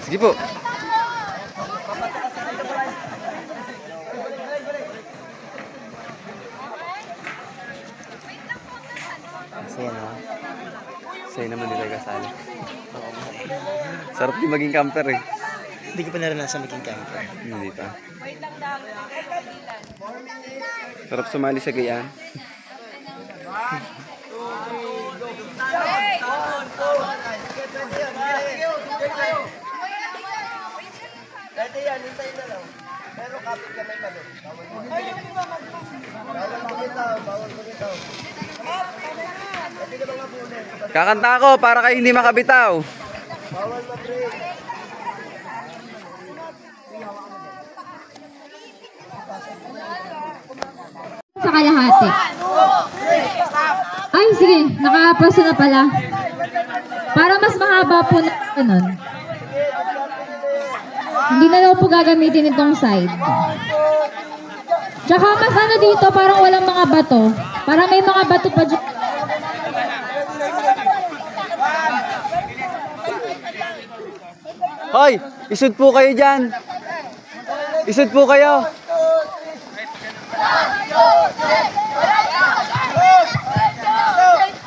Sige po. Saya na. Saya naman nila kasali. Sarap din maging camper eh. Hindi ko pa naranasan maging camper. Hindi pa. Sarap sumali sa gayaan. Dati yan, hintayin na lang. Pero kapit ka may kalo. Bawal bumitaw. Pwede ka bang mabunin? Kakanta ako para kayo hindi makabitaw. Bawal ma-break. Sa kalahati. Ay, sige. Nakapwesto na pala. Para mas mahaba po na ganun. Hindi na daw po gagamitin itong side. Tsaka mas ano dito, parang walang mga bato. Parang may mga bato pa dyan. Hoy! Isud po kayo dyan! Isud po kayo!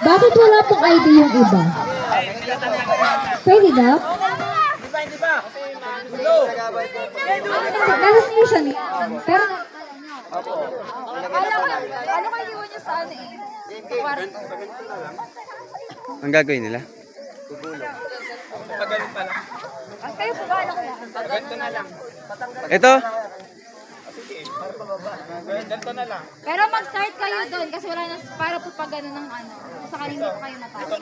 Bakit wala pong ID yung iba? Pwede daw? Nasa station eh. Pero... Ano kayo iwan nyo sa ano eh? Ang gagawin nila? Kayo po ba? Ganito na lang. Ito? Ganito na lang. Pero mag-start kayo doon kasi wala na para po pag gano'n ng ano. Sakaling hindi po kayo matapos.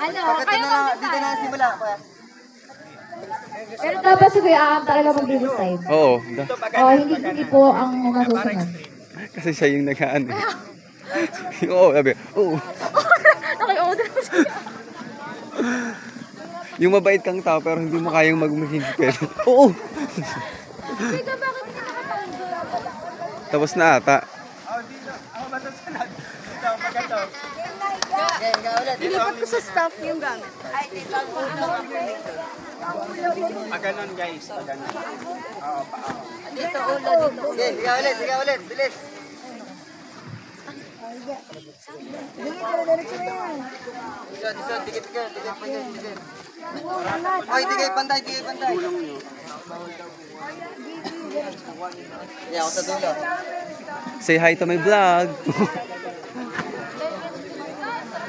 Ano? Kayo Dito na simula. pero dapat si Kuya Aam talaga mag-decide. Oo. Hindi po ang masusunod. Kasi siya yung nag-aan eh. Oo, sabi. Oo. Naki-order na siya. Yung mabait kang tao pero hindi mo kayang magmahigpit. Oo. Teka, bakit hindi nakatanggo? Tapos na ata. Ilipat ko sa staff yung gamit. Paganon guys. Paganon. Dito ulo, dito. Sige ulit. Bilis. Dito, dikit ka. Ay, di kayo pantay. Yeah, ako sa dulo. Say hi to my vlog.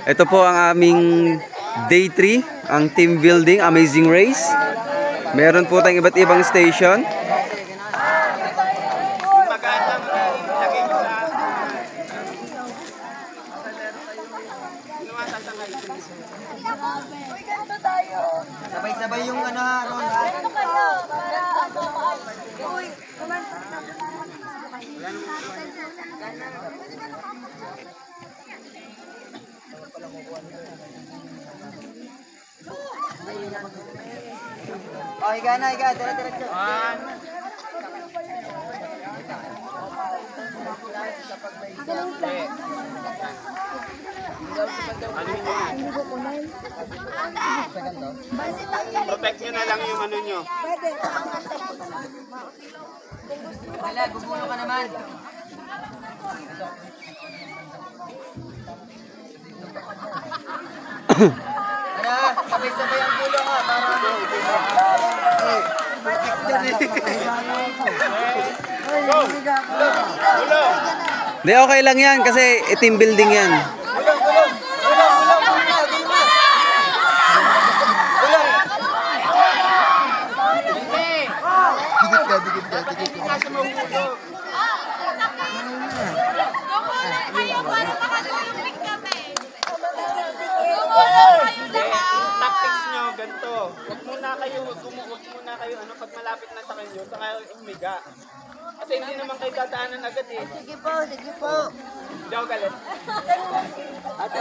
Ito po ang aming day 3, ang team building, Amazing Race. Meron po tayong iba't ibang station. Sabay-sabay yung ano ha, Ron. Oh, higa na, diretso. Protect nyo na lang yung ano nyo. Wala, gugulo ka naman. Ano, sabay-sabay ang gulo ha, para Hindi, okay lang yan kasi team building yan. Tactics nyo, ganito. Huwag muna kayo, pag malapit na sa kanyo, saka umiga. Kasi hindi naman kayo dadaanan agad eh. Sige po. Hindi ako galit. Ate.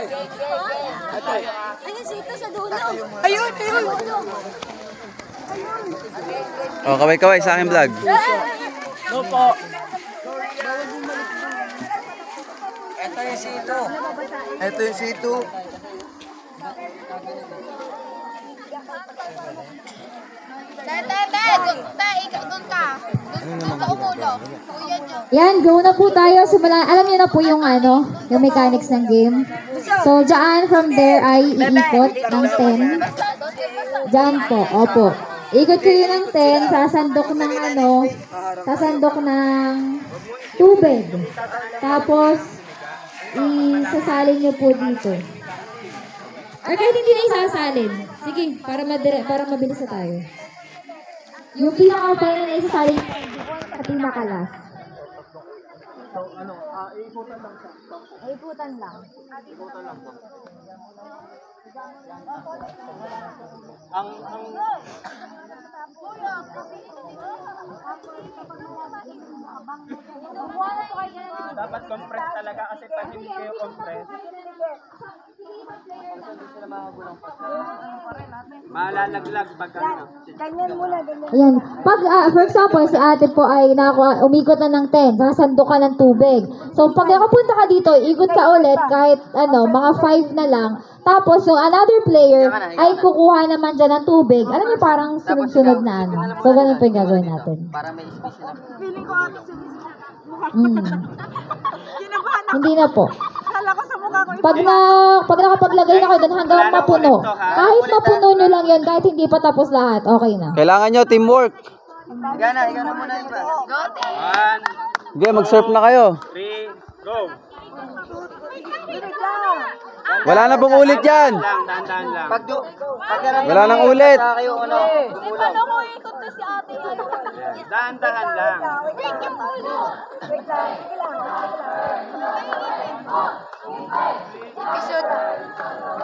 Ayun, sito sa dulo. Ayun. Oh, kaway-kaway sa aking vlog. Opo. Ito yung sito. Doon ka. Doon ka umulo. Kuya niyo. Yan, go na po tayo. Simulan. Alam niyo na po yung yung mechanics ng game. So, dyan from there ay iikot ng 10. Dyan po, opo. Ikot kayo ng 10, sasandok ng tubig. Tapos, isasalin niyo po dito. Or kahit hindi na isasalin. Sige, para mabilis na tayo. Yung pinaka-final na isasalin niyo sa pinaka-last. Ikutan lang. Dapat compress talaga kasi pag hindi kayo compress, malalaglag pag ano. Ayan. Pag, for example, si ate po ay umikot na ng 10, sasandok ka ng tubig. So, pag nakapunta ka dito, ikot ka ulit kahit mga 5 na lang. Tapos, yung another player ay kukuha naman dyan ng tubig. Alam niyo, parang sunod-sunod na So, ganun po yung gagawin natin. Para may space na. Feeling ko ata Hindi na po. Kala ko sa mukha ko. Pag nakapaglagay na kayo doon hanggang mapuno. Kahit mapuno nyo lang yun, kahit hindi pa tapos lahat, okay na. Kailangan nyo teamwork. Higa na muna iba. 1, Sige, mag-surf na kayo. 3, go! Wala na pong ulit yan. Dahan-dahan lang. Wala nang ulit. Kayo Paano ko ikot na si ate? Dahan-dahan lang. Break yung ulo.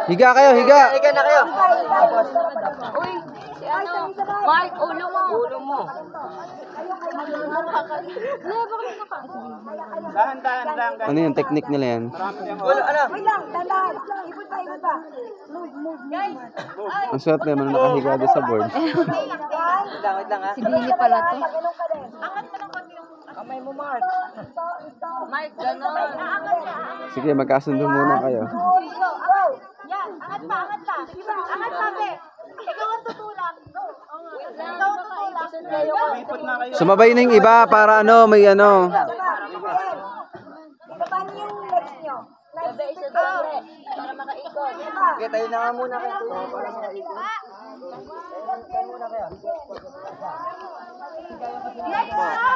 Higa kayo, higa. Higa na kayo. Uy, si Mark, ulo mo. Ulo mo. Dahan-dahan lang. Ano yung technique nila yan? Marami yung Wait lang, tandaan. Ikot pa. Move. Guys, Ang swerte naman nakahiga doon sa board. Wait lang ha. si Billy pala to. Angat mo ng konti yung kamay mo, Mark. Mark, gano'n. Sige, magkasundo muna kayo. Yan, angat pa. Angat pa, be. Ikaw ang tutulak. Go. Ikaw ang tutulak. Ipot na kayo. Sumabay na yung iba para may Ibaba niyo yung legs niyo. Para makaikot. Okay, tayo na nga muna kayo. Para makaikot.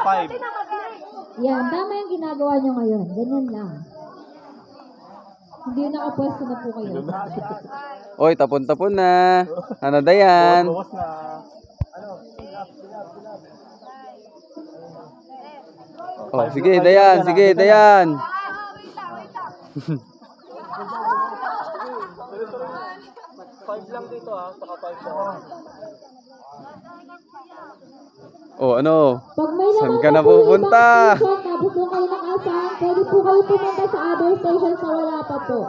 Five. Yan, tama yung ginagawa nyo ngayon. Ganyan lang. Hindi nakapwesto na po kayo. Oy, tapon-tapon na. Ano Dayan? Oh, sige, Dayan. Sige, Dayan. Oh, ano? Pag may Saan naman ka na po yung pupunta? ibang station, tapos doon kayo nakasahan, pwede po kayo pumunta sa other stations na wala pa po.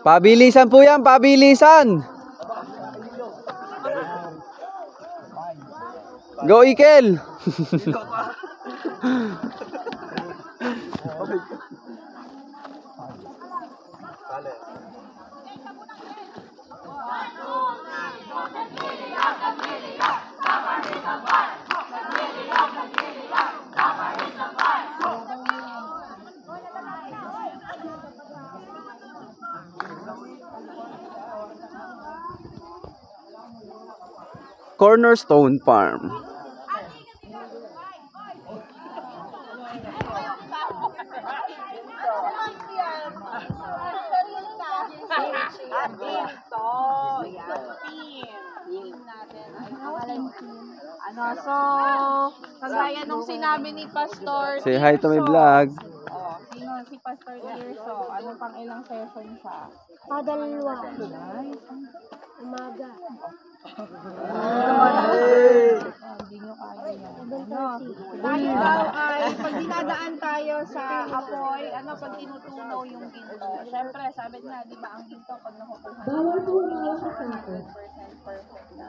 Pabilisan po yan, pabilisan. Go, Ikel. Cornerstone Farm. So, kagaya nung sinabi ni Pastor Say hi to my vlog. Sino si Pastor Tirso? Anong pang ilang session siya? Padalwa. Umaga. Tayo daw ay pag dinadaan tayo sa apoy, pag tinutunaw yung ginto. Siyempre, sabi nga, di ba, ang ginto pag nakukuha. Bawal po umawa sa sako. 100% perfect na.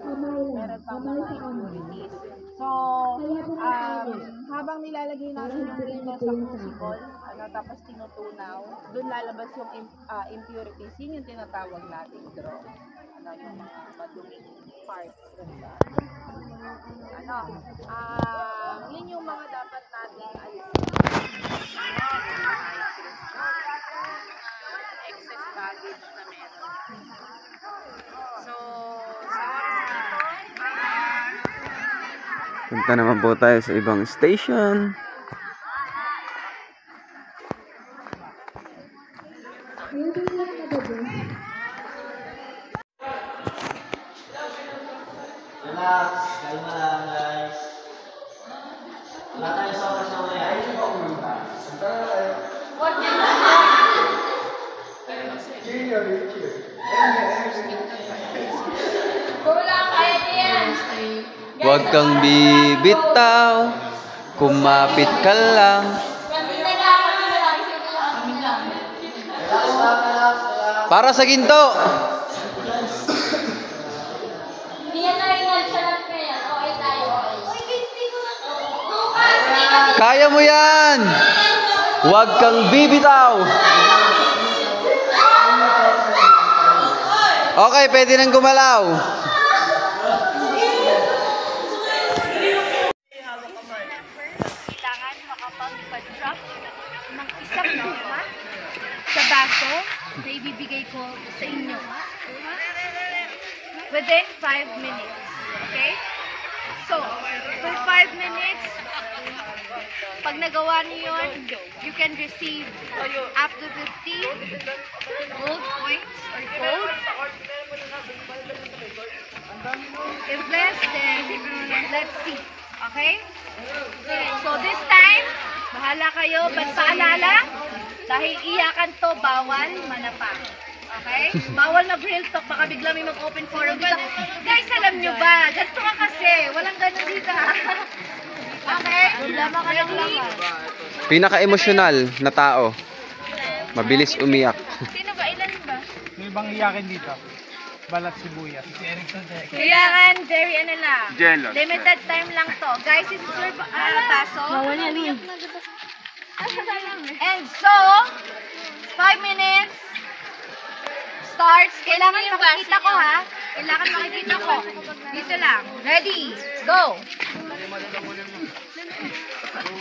Kamay lang. Meron pang Kamay mga sa kamay. impurities. So, habang nilalagay natin yung ginto sa crucible, tapos tinutunaw, doon lalabas yung impurities. Yun yung tinatawag nating draw. Yung mga maduming parts. Yun yung mga dapat natin alisin. Excess baggage na meron. So, sa oras dito, Punta naman po tayo sa ibang station. Relax, kalma lang guys. Wala tayo sama-sama yan. Huwag kang bibitaw, kumapit ka lang. Para sa ginto. Kaya mo yan. Huwag kang bibitaw. Okay, pwede nang gumalaw. kailangan makapag-drop ng isang norma sa baso na ibibigay ko sa inyo. Within 5 minutes. Okay? So, for 5 minutes, pag nagawa niyo yun, you can receive up to 50 gold coins or gold. If less, then let's see. Okay? So this time, bahala kayo. But paalala, dahil iyakan to, bawal manapa. Okay? Bawal na real talk. Baka bigla may mag-open forum. Guys, alam nyo ba? Ganito ka kasi. Walang ganun dito. Okay? Lama ka lang laman. Pinaka-emosyonal na tao. Mabilis umiyak. Sino ba? Ilan ba? May ibang iyakin dito. Balat sibuyas. Kailangan very ano lang. Limited time lang to. Guys, this is your taso. And so, 5 minutes starts. Kailangan makikita ko ha. Kailangan makikita ko. Dito lang. Ready? Go!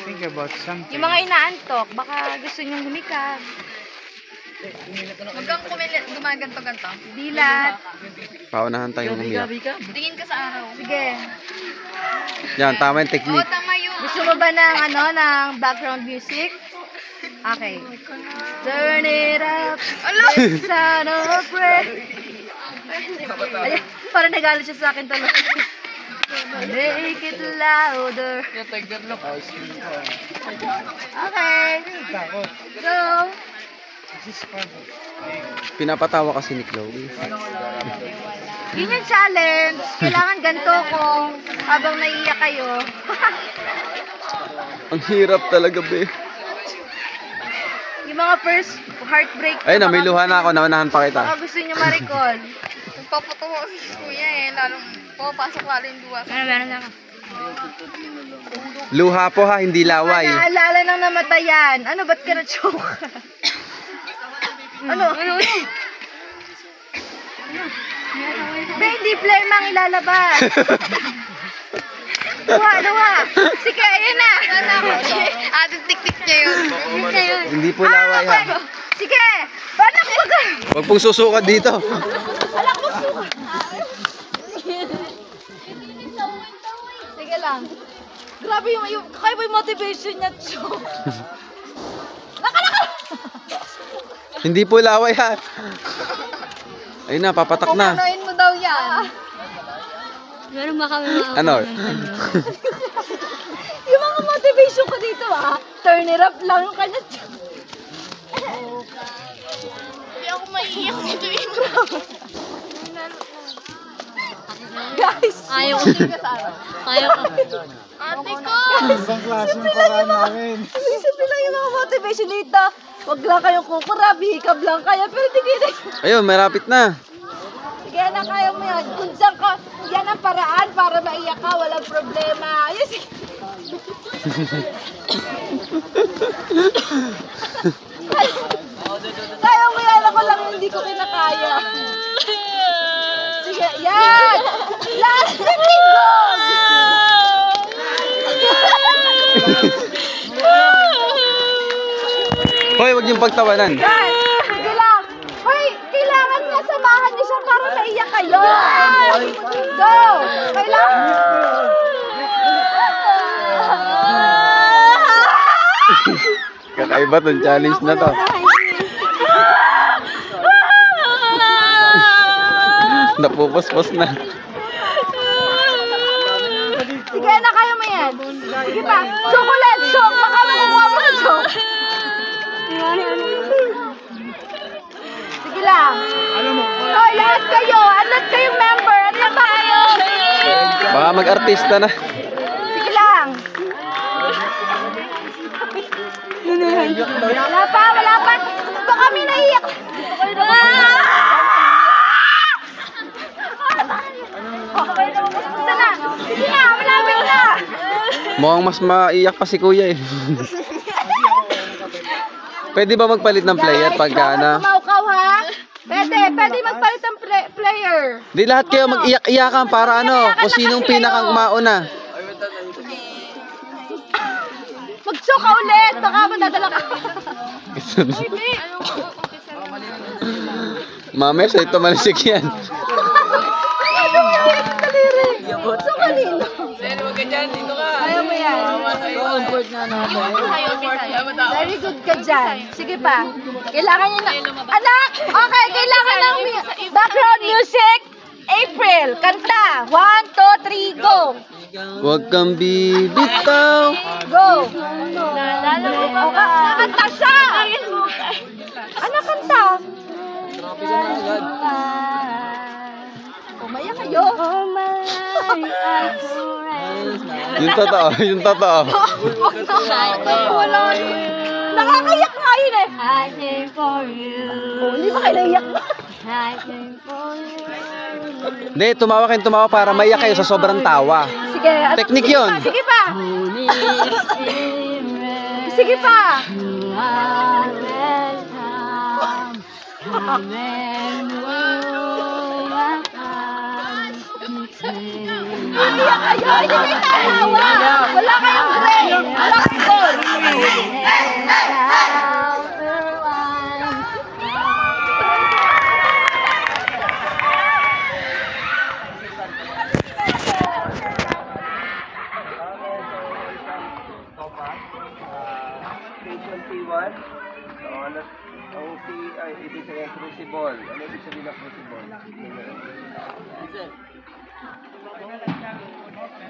Think about something. Yung mga inaantok, baka gusto nyong humikab. Huwag kang gumaganto-ganto. Dilat. Paunahan tayong umiyak. Tingin ka sa araw. Sige. Yan, tama yung technique. Tama yun. Gusto mo ba ng, ng background music? Okay. Turn it up. Son of a prayer. Ay, parang nagalit siya sa akin tuloy. Make it louder. Okay. Go. Pinapatawa kasi ni Chloe. Yun yung challenge. Kailangan ganito kung habang naiiyak kayo. Ang hirap talaga, be. Yung mga first heartbreak. Ay, namiluhan na ako. Naunahan pa kita. Baka gusto nyo ma-recall. Nagpapatawa si kuya lalong pasok lalo yung duwa. Meron lang. Luha po ha, hindi laway. Naalala ng namatayan. Ano, ba't ka na-choke? Ano? Ba, hindi flame ang ilalabas. Duwa. Sige, ayan na. Ating tik-tik niya yun. Hindi po laway ha. Sige, paano ko ba? Huwag pong susukat dito. Alam mo suka. Sige lang. Grabe yung kakaiba yung motivation niya, Chok. Naka! Hindi po laway ha. Ayun na, papatak na. Kumanoin mo daw yan. Meron ba kami mga... Ano? Yung mga motivation ko dito turn it up lang yung kanya. Hindi ako maiiyak dito Guys! Ayaw ko din sa araw. Ayaw ko. Ate ko! Isang klaseng paraan namin. Isipin lang yung mga motivation dito. Huwag lang kayong kukura, bihikab lang kayo. Pero di kayo. Ayun, malapit na. Sige na, kaya mo yan. Kung saan ka, yan ang paraan para maiyak ka, walang problema. Ayun, sige. Kaya mo yan, ako lang hindi ko kinakaya. Sige, yan! Last tingog! Hoy, wag niyong pagtawanan. Guys, sige lang. Hoy, kailangan nga samahan niyo siya para maiyak kayo. Go! Kailangan. Kakaiba tong challenge na to. Napupuspos na. Sige na, kaya mo yan. Sige pa. Chocolate, choke. Baka makukuha mo ng choke. Sige lang. Hoy, lahat kayo. Lahat kayong member. Ano na ba kayo? Baka mag-artista na. Sige lang. Wala pa, wala pa. Gusto kami naiyak. Okay na, gusto na. Sige na, malapit na. Mukhang mas maiyak pa si kuya eh. Pwede ba magpalit ng player pagka na? Kumaukaw ha? Pwede magpalit ng player. Di lahat kayo mag-iyak-iyakan para ano, kung sinong pinakang mauna. Mag-show ka ulit, baka madadala ka. Mame, sa ito malisik yan. So kanino? Ayaw mo yan. Very good ka dyan. Sige pa. Kailangan niya na. Anak! Okay, kailangan ng background music. April, kanta. 1, 2, 3, go. Huwag kang bibitaw. Go. Nakanta siya. Anak, kanta. Umaya kayo. Yung totoo, yung totoo. Wag na. Wala yun. Nakakayak nga yun eh. Hindi ba kayo naiyak na? Hindi, tumawa para maiyak kayo sa sobrang tawa. Sige. Technique yun. Sige pa. Sige pa. Iiyak kayo. Hindi kayo tatawa. Wala kayong break. Wala kayong goal. Station P1. So, ang P ay ibig sabihin crucible. Ano ibig sabihin ng crucible?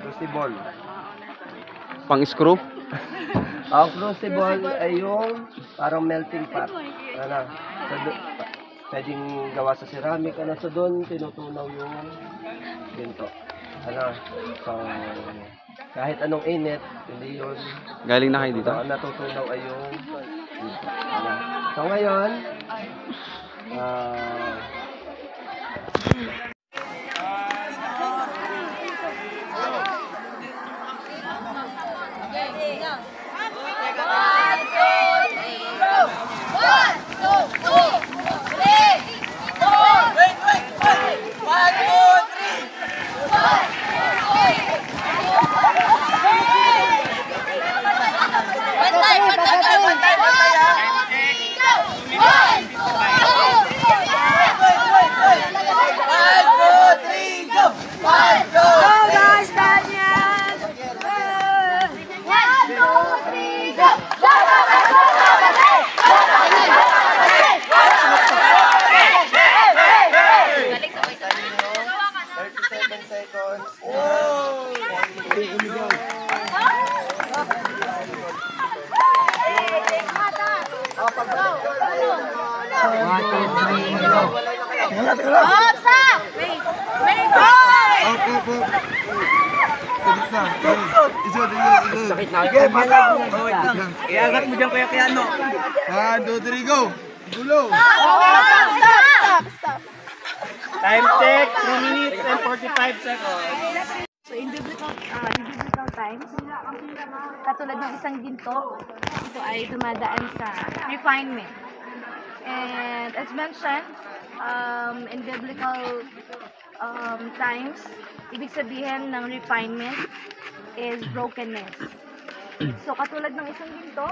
Crucible. Pang-screw? Ang crucible ay yung parang melting pot. Ano? So, pwedeng gawa sa ceramic. Ano? So, doon tinutunaw yung ginto. Ano? So, kahit anong init, hindi yun. Galing na kayo dito? Ang natutunaw ay yung ginto. Ano? So, ngayon, Sakit na. Okay, pasa. Wait lang. Iangat mo dyan Kuya Piano. 1, 2, 3, go! Gulo! Stop! Time check, 3 minutes and 45 seconds. So, in biblical times, katulad ng isang ginto, ito ay dumadaan sa refinement. And as mentioned, in biblical times, ibig sabihin ng refinement is brokenness. So, katulad ng isang ginto,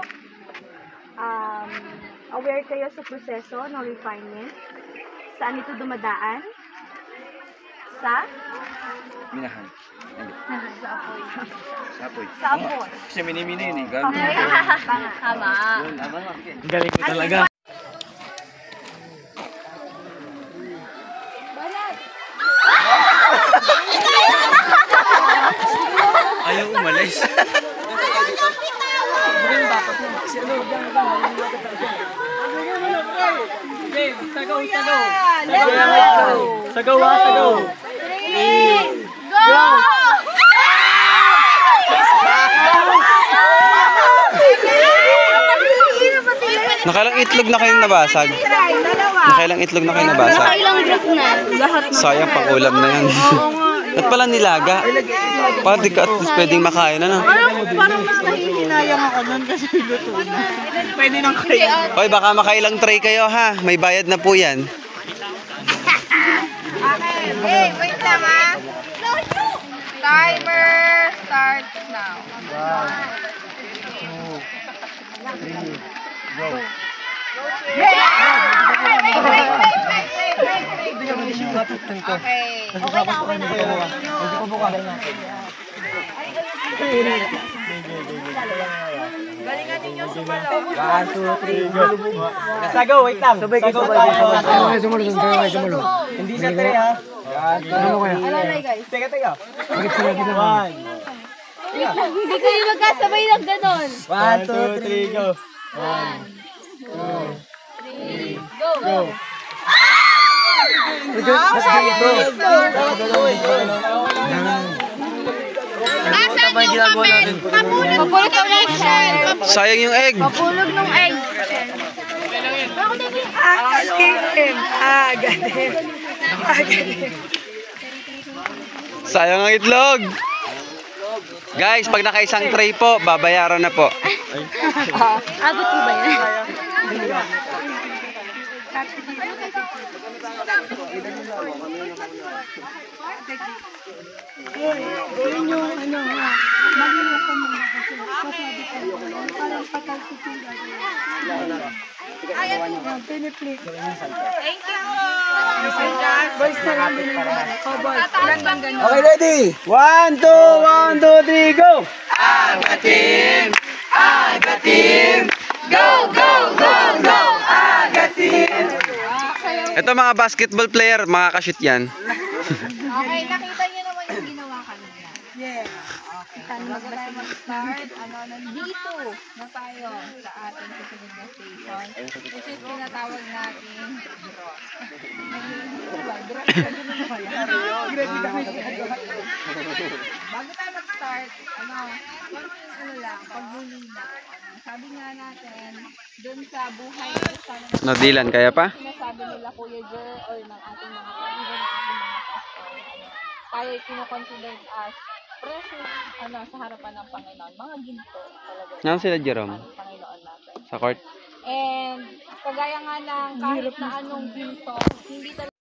aware kayo sa proseso ng refinement. Saan ito dumadaan? Sa? Minahan. Sa apoy. Sapoy. Sa apoy. Kasi mini-mini yun eh. Tama. Galing ko talaga. Ayaw umalis. Sagaw. Go! Nakailang itlog na kayong nabasag? Nakailang itlog na kayong nabasag? Nakailang group na. Lahat na. Sayang pang ulam na yan. At pala nilaga. Para di ka at least pwedeng makain na. Parang mas nahihinayang ako nun kasi luto na. Pwede nang kayo. Hoy, baka makailang tray kayo ha. May bayad na po yan. Hey, wait lang ha. Timer starts now. 1, 2, 3, go! Okay. Okay na. Hindi ko buka. Galingan ninyo sumalaw. 1, 2, 3, go! Sagaw, wait lang. Sabay. Sumulo. Hindi sa 3 ha. Alalay guys. Teka. 1. Hindi kayo magkasabay ng ganon. 1, 2, 3, go! 1, 2, 3, go! Asan yung comment? Mapulog ng egg. Sayang yung egg. Mapulog ng egg. Sayang ang itlog. Guys, pag nakaisang tray po, babayaran na po. Abot mo ba yan? Thank you. Okay, ready? 1, 2, 3, go! Agatim! Go! Agatim! Ito mga basketball player, mga ka-shoot yan. Okay, nakita niyo naman yung ginawa kanina. Yes. Okay. Mag-start, nandito na tayo sa ating susunod na station. Which is tinatawag natin draw. Bago tayo mag-start, paglilina. Sabi nga natin, dun sa buhay na Nadilan kaya pa? sinasabi nila Kuya Jer or ng ating mga kaibigan, ng ating mga pastor, tayo kinoconsider as precious sa harapan ng Panginoon. Mga ginto talaga. Yan sila Jerome Ng Panginoon natin. sa court. And kagaya nga ng kahit na anong ginto, hindi talaga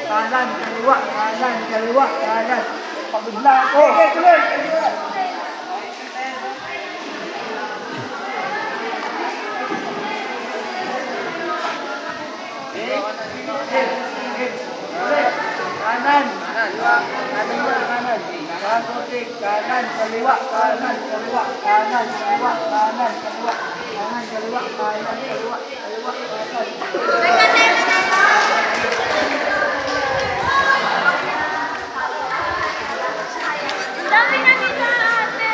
Kanan, kaliwa, kanan, kaliwa, kanan. Pagudla ko. Okay, tuloy. Kanan, kaliwa, kanan. Kanan, kaliwa, kanan, kaliwa, kanan, kaliwa, kanan, kaliwa, kanan, kaliwa, kanan, kaliwa, kaliwa, kanan. Dami na nila, ate.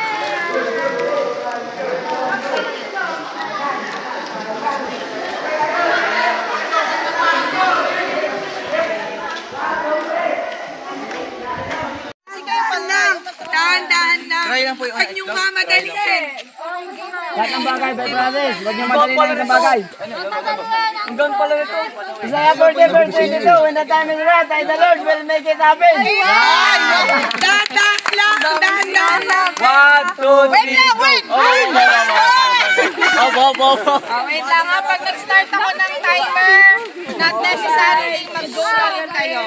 Dahan-dahan lang. Huwag niyong mamadaliin. Lahat ng bagay, brothers. Huwag niyo madaliin ng bagay. Hanggang pala ito. Isaya birthday nito. When the time is right, I, the Lord, will make it happen. Dahan-dahan lang. Dahan-dahan lang. 1, 2, 3. Wait lang, wait. Wait lang ha, pag nag-start ako ng timer, not necessary mag-go na rin kayo.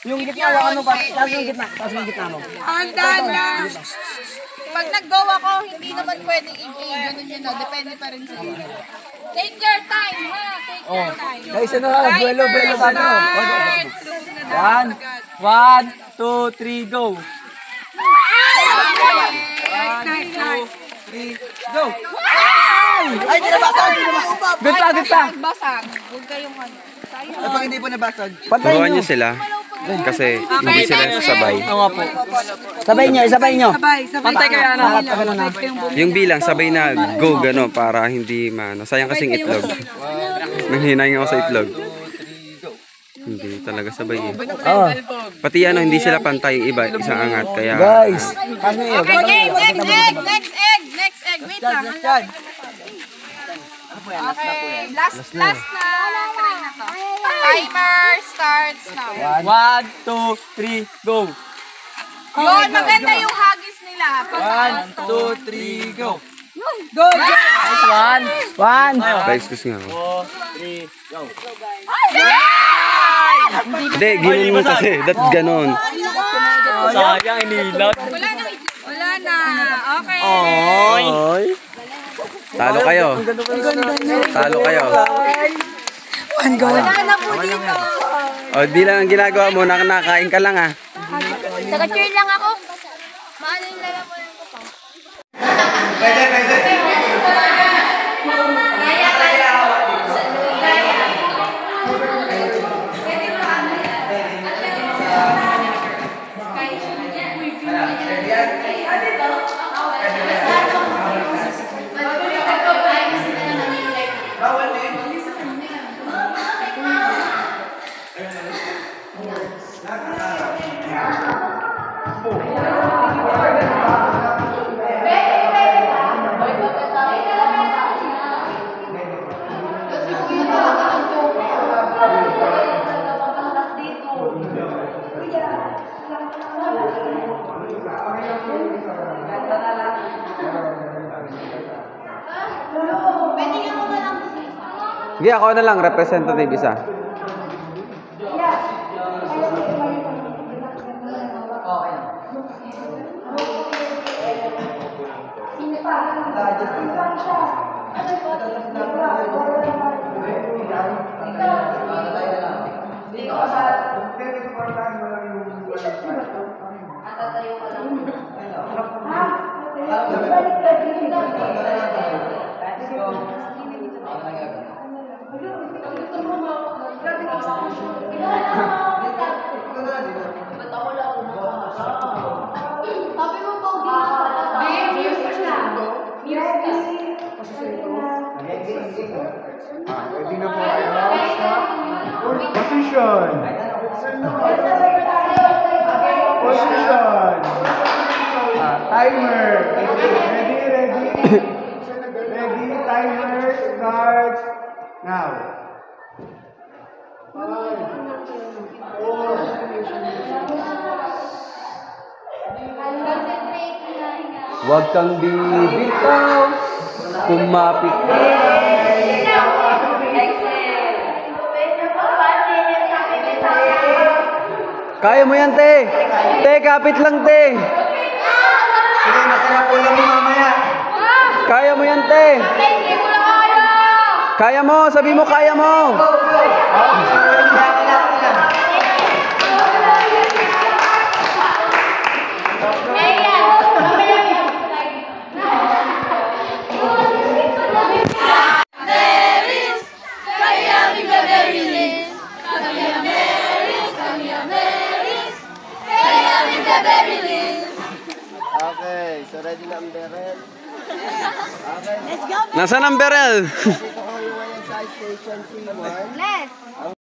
Yung gitna, wala mo pa. Taas yung gitna. Taas yung gitna mo. Dahan-dahan lang. Pag nag-go ako, hindi naman pwedeng ganun yun na. Depende pa rin sa inyo. Take your time ha, take your time. Guys, ano ha? Buelo ba ito? 1, 2, 3, go. 1, 2, 3, go. Ay, di nabasag! Gitna! Basag, huwag kayong ano. Pag hindi po nabasag. Buruan niyo sila. Kasi hindi sila sasabay. Oo nga po. Sabay nyo, isabay nyo. Pantay kayo, ano? Yung bilang sabay na go gano'n para hindi maano. Sayang kasing itlog. Nanghinay ako sa itlog. Hindi talaga sabay eh. Oo. Pati ano, hindi sila pantay iba, isang angat. Kaya Guys, pass nyo yun. Okay, next egg. Wait lang. Okay, last na. Try na to. Timer starts now. 1, 2, 3, go. Yun, maganda yung hagis nila. 1, 2, 3, go. Go! Nice one. pa-excuse nga ako. 2, 3, go. Hindi, gano'n mo kasi. That gano'n. Sayang, inilag. Wala na. Okay. Oy. Talo kayo. Talo kayo. Wala na po dito. O, di lang ang ginagawa mo, nakakain ka lang ah. Taga-cheer lang ako. Maano yung lalamunan ko pa? Sige, ako na lang, representative isa. Position. Position. Timer. Ready, ready. Ready, timer starts now. Huwag kang bibitaw, kumapit ka. Kaya mo yan, te. Te, kapit lang, te. Sige, masarap po lang mamaya. Kaya mo yan, te. Kaya mo, sabi mo kaya mo. Okay, so ready na ang Berel? Okay. Nasaan ang barrel? Dito ko yung sa station C1. Let's